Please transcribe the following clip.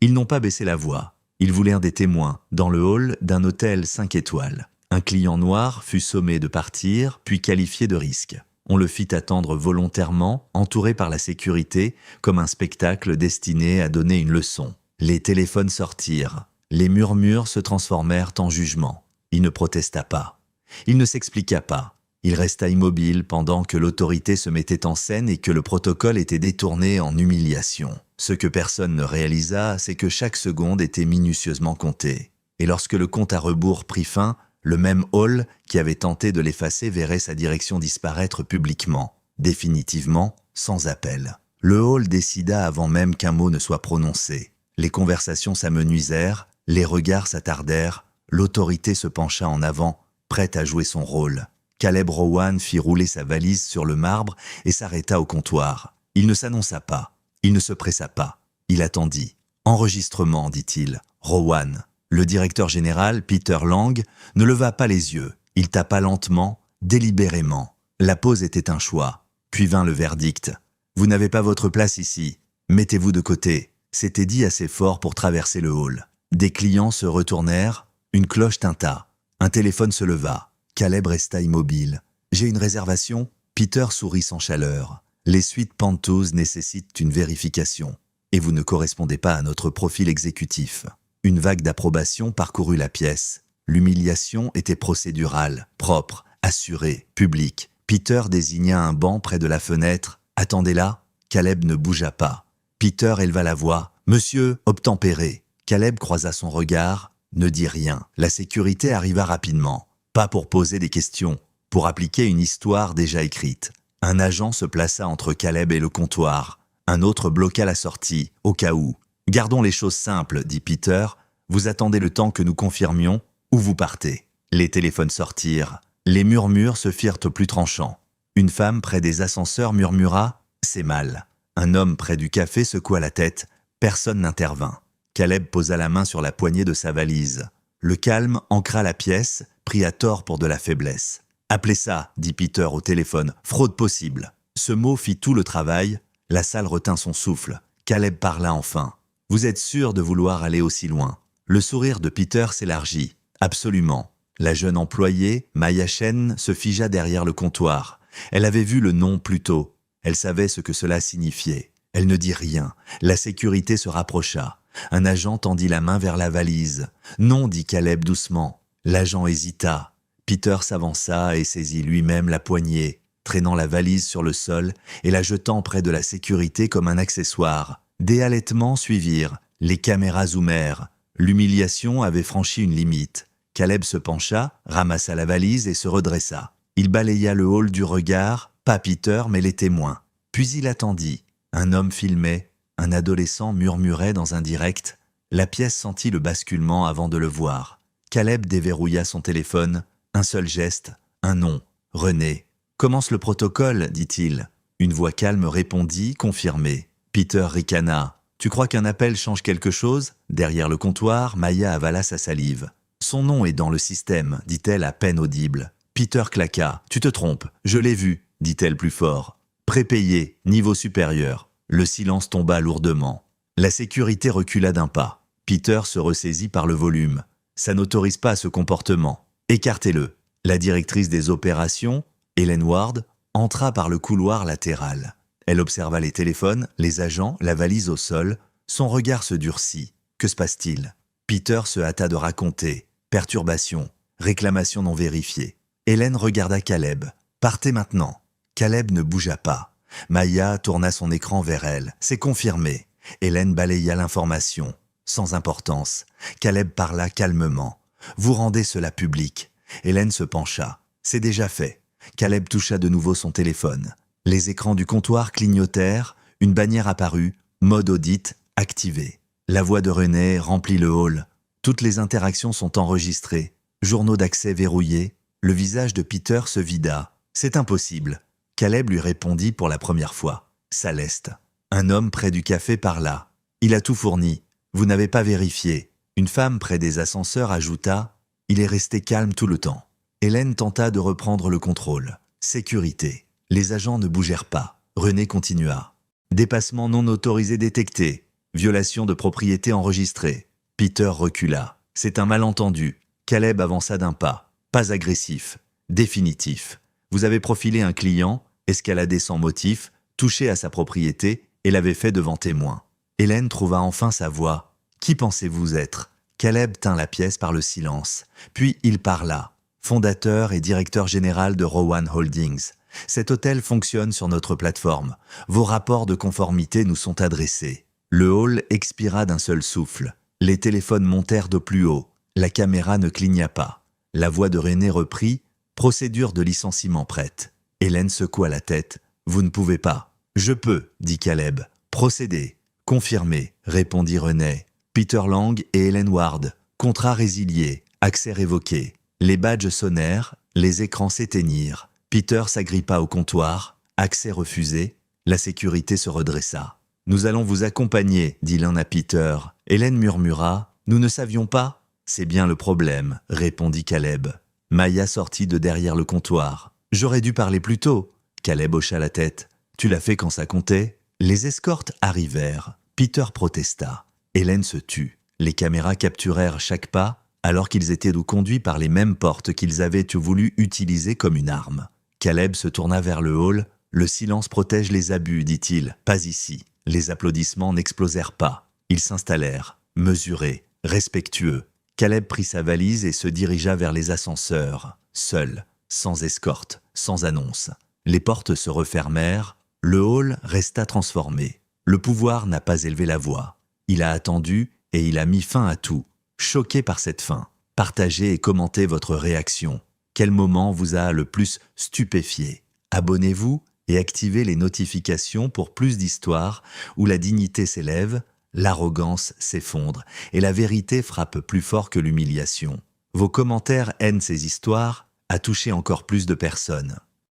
Ils n'ont pas baissé la voix. Ils voulèrent des témoins, dans le hall d'un hôtel 5 étoiles. Un client noir fut sommé de partir, puis qualifié de risque. On le fit attendre volontairement, entouré par la sécurité, comme un spectacle destiné à donner une leçon. Les téléphones sortirent. Les murmures se transformèrent en jugement. Il ne protesta pas. Il ne s'expliqua pas. Il resta immobile pendant que l'autorité se mettait en scène et que le protocole était détourné en humiliation. Ce que personne ne réalisa, c'est que chaque seconde était minutieusement comptée. Et lorsque le compte à rebours prit fin, le même hall qui avait tenté de l'effacer verrait sa direction disparaître publiquement, définitivement, sans appel. Le hall décida avant même qu'un mot ne soit prononcé. Les conversations s'amenuisèrent, les regards s'attardèrent, l'autorité se pencha en avant, prête à jouer son rôle. Caleb Rowan fit rouler sa valise sur le marbre et s'arrêta au comptoir. Il ne s'annonça pas, il ne se pressa pas. Il attendit. « Enregistrement », dit-il. Rowan. Le directeur général, Peter Lang, ne leva pas les yeux. Il tapa lentement, délibérément. La pause était un choix. Puis vint le verdict. « Vous n'avez pas votre place ici. Mettez-vous de côté. » C'était dit assez fort pour traverser le hall. Des clients se retournèrent. Une cloche tinta. Un téléphone se leva. Caleb resta immobile. « J'ai une réservation ?» Peter sourit sans chaleur. « Les suites penteuses nécessitent une vérification. Et vous ne correspondez pas à notre profil exécutif. » Une vague d'approbation parcourut la pièce. L'humiliation était procédurale, propre, assurée, publique. Peter désigna un banc près de la fenêtre. « Attendez là !» Caleb ne bougea pas. Peter éleva la voix. « Monsieur, obtempérez !» Caleb croisa son regard, ne dit rien. La sécurité arriva rapidement. Pas pour poser des questions, pour appliquer une histoire déjà écrite. Un agent se plaça entre Caleb et le comptoir. Un autre bloqua la sortie, au cas où. « Gardons les choses simples, » dit Peter. « Vous attendez le temps que nous confirmions, ou vous partez. » Les téléphones sortirent. Les murmures se firent au plus tranchant. Une femme près des ascenseurs murmura « C'est mal ». Un homme près du café secoua la tête. Personne n'intervint. Caleb posa la main sur la poignée de sa valise. Le calme ancra la pièce, pris à tort pour de la faiblesse. « Appelez ça », dit Peter au téléphone. « Fraude possible ». Ce mot fit tout le travail. La salle retint son souffle. Caleb parla enfin. « Vous êtes sûr de vouloir aller aussi loin ?» Le sourire de Peter s'élargit. « Absolument ». La jeune employée, Maya Chen, se figea derrière le comptoir. Elle avait vu le nom plus tôt. Elle savait ce que cela signifiait. Elle ne dit rien. La sécurité se rapprocha. Un agent tendit la main vers la valise. « Non », dit Caleb doucement. L'agent hésita. Peter s'avança et saisit lui-même la poignée, traînant la valise sur le sol et la jetant près de la sécurité comme un accessoire. Des halètements suivirent. Les caméras zoomèrent. L'humiliation avait franchi une limite. Caleb se pencha, ramassa la valise et se redressa. Il balaya le hall du regard, pas Peter mais les témoins. Puis il attendit. Un homme filmait, un adolescent murmurait dans un direct. La pièce sentit le basculement avant de le voir. Caleb déverrouilla son téléphone. Un seul geste, un nom, René. « Commence le protocole », dit-il. Une voix calme répondit, confirmée. Peter ricana. « Tu crois qu'un appel change quelque chose ?» Derrière le comptoir, Maya avala sa salive. « Son nom est dans le système », dit-elle à peine audible. Peter claqua. « Tu te trompes, je l'ai vu », dit-elle plus fort. « Prépayé, niveau supérieur ». Le silence tomba lourdement. La sécurité recula d'un pas. Peter se ressaisit par le volume. « Ça n'autorise pas ce comportement. Écartez-le ». La directrice des opérations, Helen Ward, entra par le couloir latéral. Elle observa les téléphones, les agents, la valise au sol. Son regard se durcit. Que se passe-t-il? Peter se hâta de raconter. Perturbation, réclamation non vérifiée. Hélène regarda Caleb. « Partez maintenant ». Caleb ne bougea pas. Maya tourna son écran vers elle. « C'est confirmé ». Hélène balaya l'information. Sans importance. Caleb parla calmement. « Vous rendez cela public ». Hélène se pencha. « C'est déjà fait ». Caleb toucha de nouveau son téléphone. Les écrans du comptoir clignotèrent. Une bannière apparut. Mode audit activé. La voix de René remplit le hall. Toutes les interactions sont enregistrées. Journaux d'accès verrouillés. Le visage de Peter se vida. « C'est impossible ». Caleb lui répondit pour la première fois. « Ça leste ». Un homme près du café parla. « Il a tout fourni. Vous n'avez pas vérifié ». Une femme près des ascenseurs ajouta. « Il est resté calme tout le temps ». Hélène tenta de reprendre le contrôle. Sécurité. Les agents ne bougèrent pas. René continua. « Dépassement non autorisé détecté. Violation de propriété enregistrée. Peter recula. C'est un malentendu. Caleb avança d'un pas. Pas agressif. Définitif. Vous avez profilé un client, escaladé sans motif, touché à sa propriété et l'avez fait devant témoin. Hélène trouva enfin sa voix. Qui pensez-vous être? Caleb tint la pièce par le silence. Puis il parla. Fondateur et directeur général de Rowan Holdings. Cet hôtel fonctionne sur notre plateforme. Vos rapports de conformité nous sont adressés. Le hall expira d'un seul souffle. Les téléphones montèrent de plus haut. La caméra ne cligna pas. La voix de René reprit. Procédure de licenciement prête. Hélène secoua la tête. Vous ne pouvez pas. Je peux, dit Caleb. Procédez. Confirmé, répondit René. Peter Lang et Hélène Ward. Contrat résilié. Accès révoqué. Les badges sonnèrent. Les écrans s'éteignirent. Peter s'agrippa au comptoir. Accès refusé. La sécurité se redressa. Nous allons vous accompagner, dit l'un à Peter. Hélène murmura. Nous ne savions pas? C'est bien le problème, répondit Caleb. Maya sortit de derrière le comptoir. J'aurais dû parler plus tôt. Caleb hocha la tête. Tu l'as fait quand ça comptait? Les escortes arrivèrent. Peter protesta. Hélène se tut. Les caméras capturèrent chaque pas, alors qu'ils étaient conduits par les mêmes portes qu'ils avaient voulu utiliser comme une arme. Caleb se tourna vers le hall. Le silence protège les abus, dit-il. Pas ici. Les applaudissements n'explosèrent pas. Ils s'installèrent, mesurés, respectueux. Caleb prit sa valise et se dirigea vers les ascenseurs, seul, sans escorte, sans annonce. Les portes se refermèrent, le hall resta transformé. Le pouvoir n'a pas élevé la voix. Il a attendu et il a mis fin à tout. Choqué par cette fin, partagez et commentez votre réaction. Quel moment vous a le plus stupéfié? Abonnez-vous et activez les notifications pour plus d'histoires où la dignité s'élève, l'arrogance s'effondre et la vérité frappe plus fort que l'humiliation. Vos commentaires hainent ces histoires à toucher encore plus de personnes.